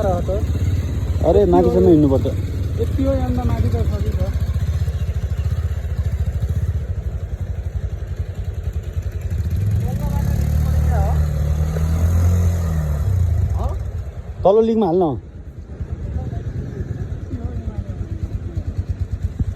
पर हो त अरे माथिसम्म हिँड्नुपर्छ यति हो यहाँदा माथि त छ कि छ तल्लो लिगमा हाल्न